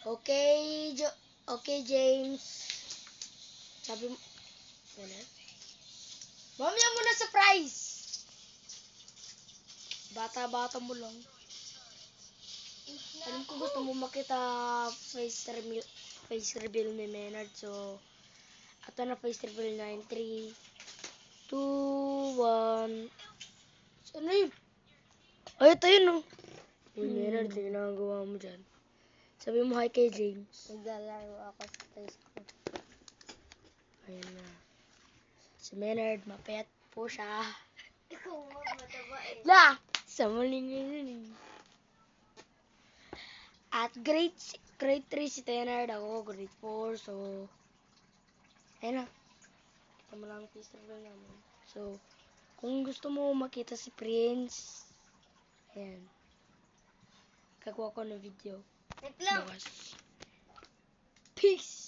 Okay, okay, James. Sabi mo, ano? Mamaya mo na surprise. Bata-bata mo lang. Alam ko gusto mo makita face reveal ni Maynard. So, ato na face reveal na in 3, 2, 1. Ano yun? Ay, ito yun, oh. Uy, Maynard, ginagawa mo dyan. Sabi mo hi kay James. Naglalaro ako sa place ko. Ayun na. Si Maynard, mapayat po siya. Ikaw mo, mataba eh. La! Sa maling yun eh. At grade 3 si Maynard, ako grade 4. So, ayun na. Kita mo lang ang face reveal namin. So, kung gusto mo makita si Prince, ayan. Gagawa ko ng video. Wait lang. Bukas. Peace!